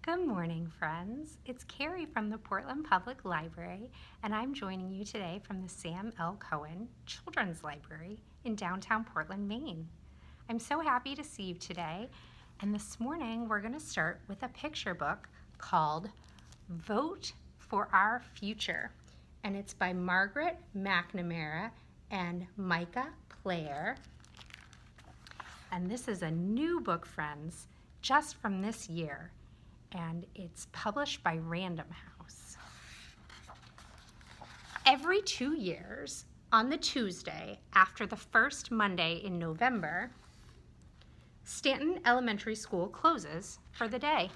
Good morning, friends. It's Carrie from the Portland Public Library, and I'm joining you today from the Sam L. Cohen Children's Library in downtown Portland, Maine. I'm so happy to see you today, and this morning we're going to start with a picture book called Vote for Our Future, and it's by Margaret McNamara and Micah Player. And this is a new book, friends, just from this year, and it's published by Random House. Every 2 years, on the Tuesday after the first Monday in November, Stanton Elementary School closes for the day.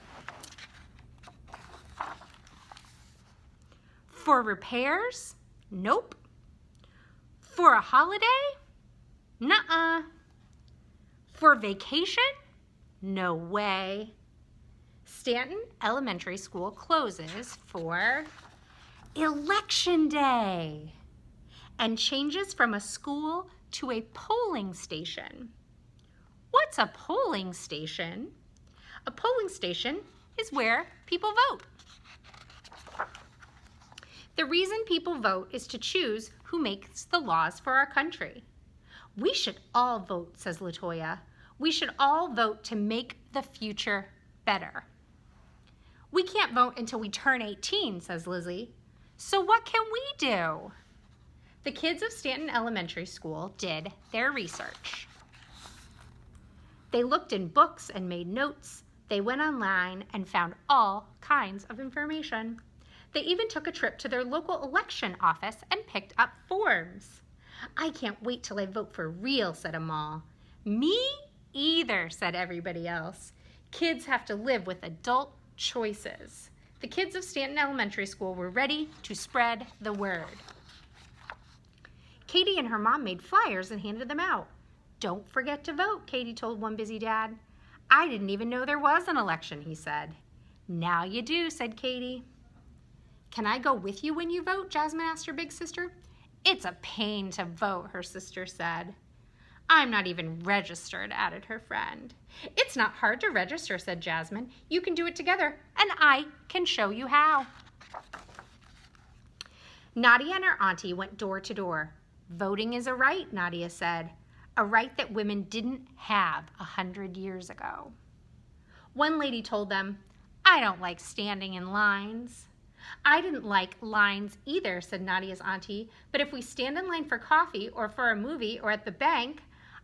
For repairs? Nope. For a holiday? Nuh-uh. For vacation? No way. Stanton Elementary School closes for Election Day and changes from a school to a polling station. What's a polling station? A polling station is where people vote. The reason people vote is to choose who makes the laws for our country. We should all vote, says LaToya. We should all vote to make the future better. We can't vote until we turn 18, says Lizzie. So what can we do? The kids of Stanton Elementary School did their research. They looked in books and made notes. They went online and found all kinds of information. They even took a trip to their local election office and picked up forms. I can't wait till I vote for real, said Amal. Me either, said everybody else. Kids have to live with adult choices. The kids of Stanton Elementary School were ready to spread the word. Katie and her mom made flyers and handed them out. Don't forget to vote, Katie told one busy dad. I didn't even know there was an election, he said. Now you do, said Katie. Can I go with you when you vote? Jasmine asked her big sister. It's a pain to vote, her sister said. I'm not even registered, added her friend. It's not hard to register, said Jasmine. You can do it together, and I can show you how. Nadia and her auntie went door to door. Voting is a right, Nadia said, a right that women didn't have 100 years ago. One lady told them, I don't like standing in lines. I didn't like lines either, said Nadia's auntie, but if we stand in line for coffee or for a movie or at the bank,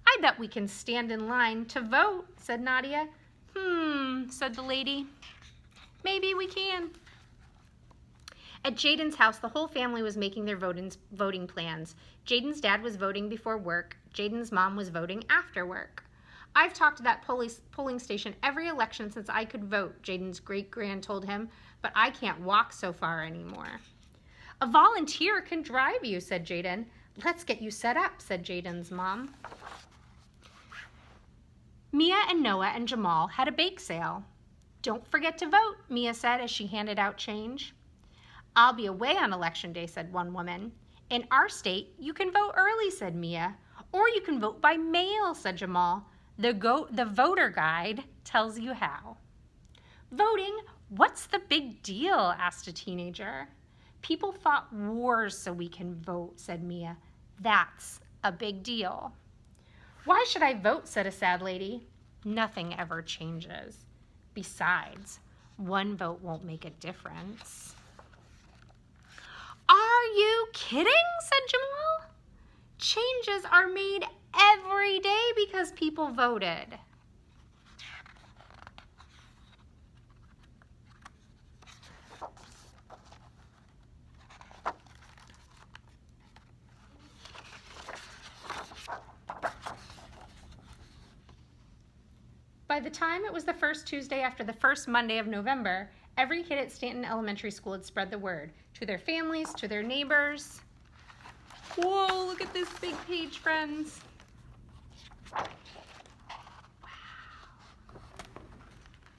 I bet we can stand in line to vote, said Nadia. Said the lady. Maybe we can. At Jaden's house, the whole family was making their voting plans. Jaden's dad was voting before work. Jaden's mom was voting after work. I've talked to that polling station every election since I could vote, Jaden's great-grand told him, but I can't walk so far anymore. A volunteer can drive you, said Jaden. Let's get you set up, said Jaden's mom. Mia and Noah and Jamal had a bake sale. Don't forget to vote, Mia said as she handed out change. I'll be away on election day, said one woman. In our state, you can vote early, said Mia. Or you can vote by mail, said Jamal. The voter guide tells you how. Voting, what's the big deal? Asked a teenager. People fought wars so we can vote, said Mia. That's a big deal. Why should I vote, said a sad lady. Nothing ever changes. Besides, one vote won't make a difference. Are you kidding? Said Jamal. Changes are made every day because people voted. By the time it was the first Tuesday after the first Monday of November, every kid at Stanton Elementary School had spread the word to their families, to their neighbors. Whoa, look at this big page, friends. Wow.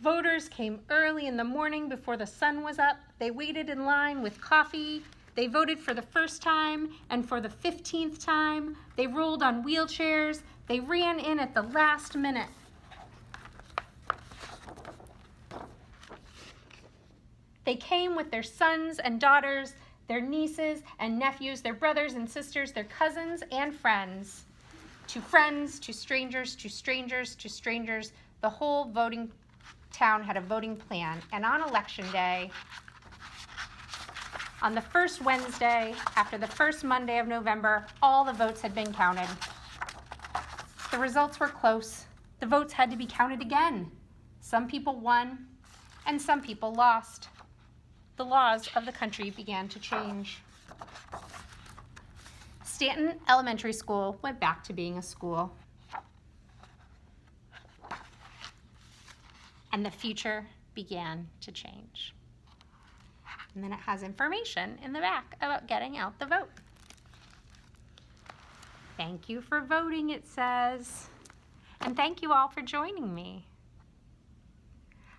Voters came early in the morning before the sun was up. They waited in line with coffee. They voted for the first time and for the 15th time. They rolled on wheelchairs. They ran in at the last minute. They came with their sons and daughters, their nieces and nephews, their brothers and sisters, their cousins and friends. To friends, to strangers, to strangers, to strangers. The whole voting town had a voting plan. And on election day, on the first Wednesday, after the first Monday of November, all the votes had been counted. The results were close. The votes had to be counted again. Some people won, and some people lost. The laws of the country began to change. Stanton Elementary School went back to being a school. And the future began to change. And then it has information in the back about getting out the vote. Thank you for voting, it says. And thank you all for joining me.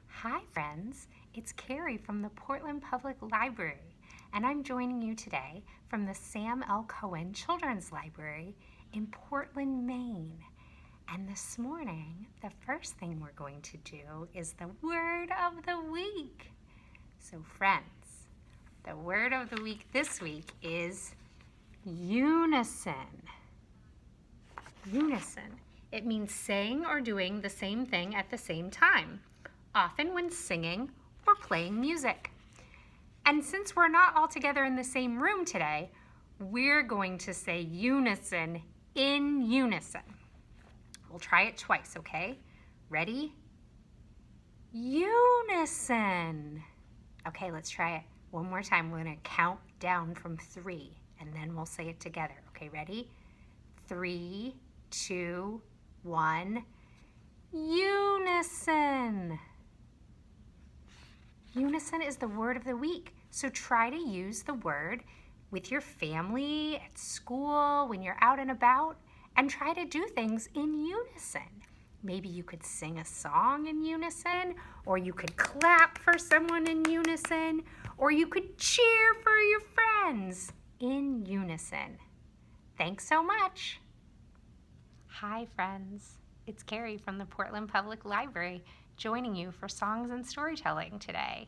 Hi, friends. It's Carrie from the Portland Public Library, and I'm joining you today from the Sam L. Cohen Children's Library in Portland, Maine. And this morning, the first thing we're going to do is the word of the week. So, friends, the word of the week this week is unison. Unison. It means saying or doing the same thing at the same time, often when singing or playing music. And since we're not all together in the same room today, we're going to say unison in unison. We'll try it twice, okay? Ready? Unison. Okay, let's try it one more time. We're going to count down from 3, and then we'll say it together. Okay, ready? 3, 2, 1. Unison. Unison is the word of the week. So try to use the word with your family, at school, when you're out and about, and try to do things in unison. Maybe you could sing a song in unison, or you could clap for someone in unison, or you could cheer for your friends in unison. Thanks so much. Hi, friends. It's Carrie from the Portland Public Library joining you for songs and storytelling today.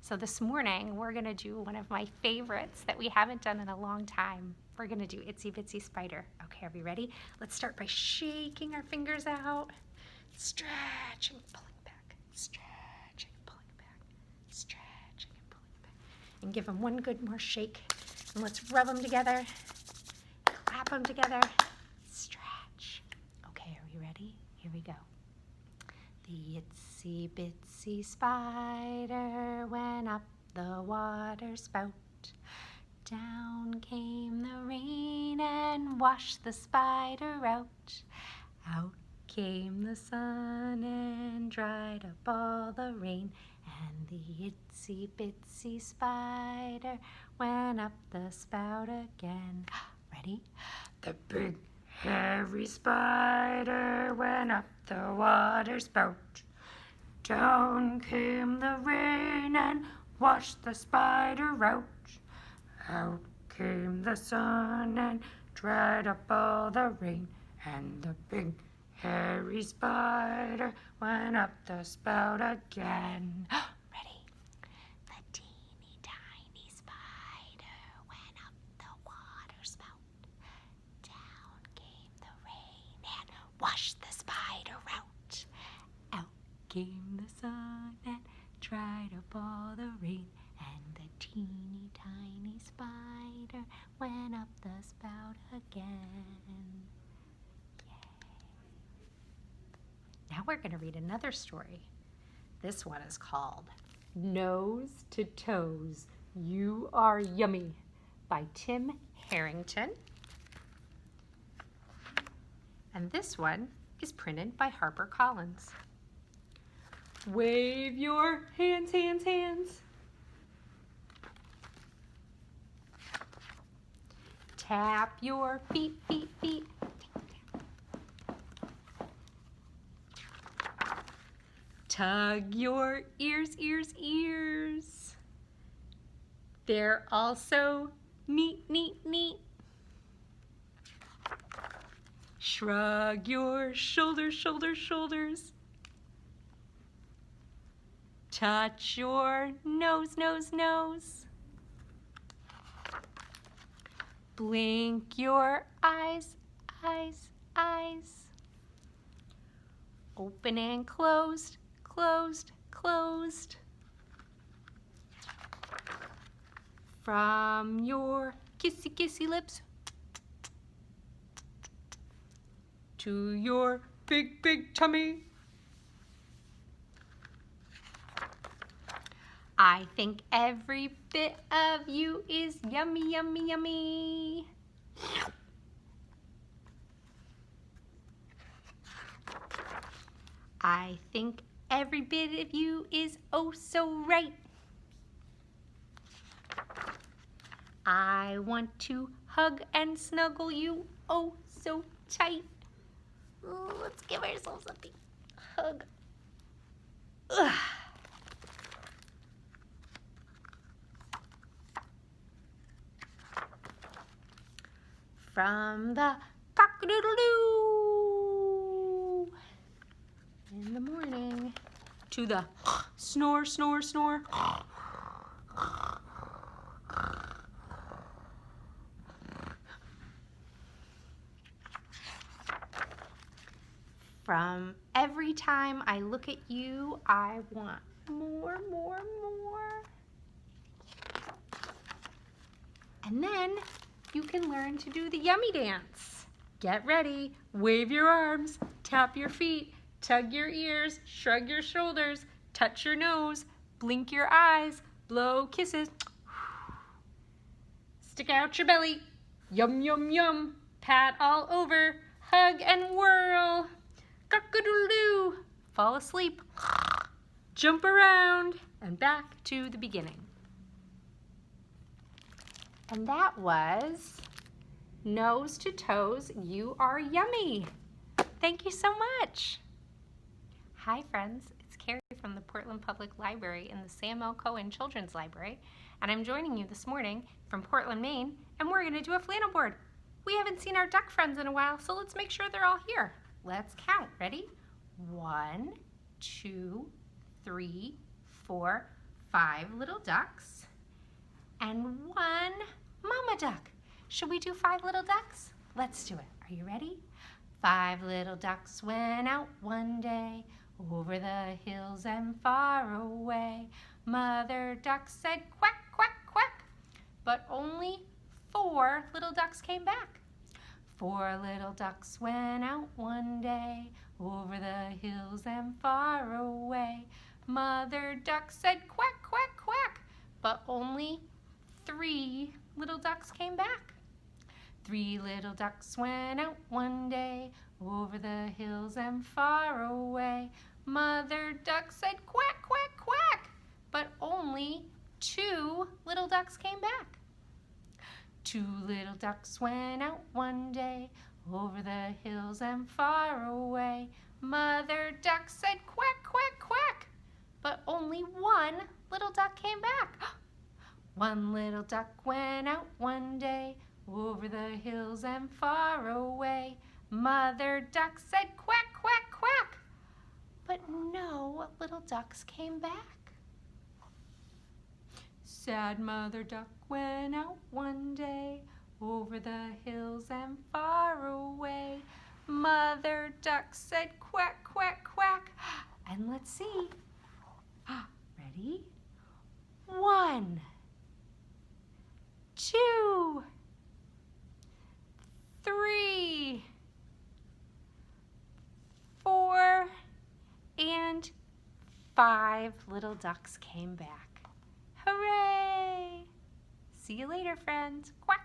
So this morning, we're going to do one of my favorites that we haven't done in a long time. We're going to do Itsy Bitsy Spider. Okay, are we ready? Let's start by shaking our fingers out, stretching, pulling back, stretching, pulling back, stretching, and pulling back. And give them one good more shake. And let's rub them together, clap them together, stretch. Okay, are we ready? Here we go. The itsy bitsy spider went up the water spout. Down came the rain and washed the spider out. Out came the sun and dried up all the rain. And the itsy bitsy spider went up the spout again. Ready? The big hairy spider went up the water spout. Down came the rain and washed the spider out. Out came the sun and dried up all the rain. And the big hairy spider went up the spout again. Ready? The teeny tiny spider went up the water spout. Down came the rain and washed the spider out. Out came the sun and dried up all the rain. And the teeny tiny spider went up the spout again. Now we're going to read another story. This one is called Nose to Toes, You Are Yummy by Tim Harrington. And this one is printed by HarperCollins. Wave your hands, hands, hands. Tap your feet, feet, feet. Tug your ears, ears, ears. They're also neat, neat, neat. Shrug your shoulders, shoulders, shoulders. Touch your nose, nose, nose. Blink your eyes, eyes, eyes. Open and closed, closed, closed. From your kissy, kissy lips to your big, big tummy. I think every bit of you is yummy, yummy, yummy. I think every bit of you is oh so right. I want to hug and snuggle you oh so tight. Ooh, let's give ourselves a big hug. Ugh. From the cock-a-doodle-doo in the morning to the snore, snore, snore. From every time I look at you, I want more, more, more. And then you can learn to do the yummy dance. Get ready, wave your arms, tap your feet, tug your ears, shrug your shoulders, touch your nose, blink your eyes, blow kisses. Stick out your belly, yum, yum, yum, pat all over, hug and whirl. Cock-a-doodle-doo, fall asleep, jump around, and back to the beginning. And that was Nose to Toes, You Are Yummy. Thank you so much. Hi friends, it's Carrie from the Portland Public Library in the Sam L. Cohen Children's Library, and I'm joining you this morning from Portland, Maine, and we're going to do a flannel board. We haven't seen our duck friends in a while, so let's make sure they're all here. Let's count. Ready? 1, 2, 3, 4, 5 little ducks, and 1 mama duck. Should we do 5 little ducks? Let's do it. Are you ready? 5 little ducks went out one day over the hills and far away. Mother duck said quack, quack, quack, but only 4 little ducks came back. 4 little ducks went out one day over the hills and far away. Mother duck said quack, quack, quack, but only 3 little ducks came back. 3 little ducks went out one day over the hills and far away. Mother duck said quack, quack, quack, but only 2 little ducks came back. 2 little ducks went out one day over the hills and far away. Mother duck said quack, quack, quack, but only 1 little duck came back. 1 little duck went out one day over the hills and far away. Mother duck said quack, quack, quack, but no little ducks came back. Sad mother duck went out one day over the hills and far away. Mother duck said quack, quack, quack, and let's see. Ready? 1, 2, 3, 4, and 5 little ducks came back. Hooray! See you later, friends. Quack.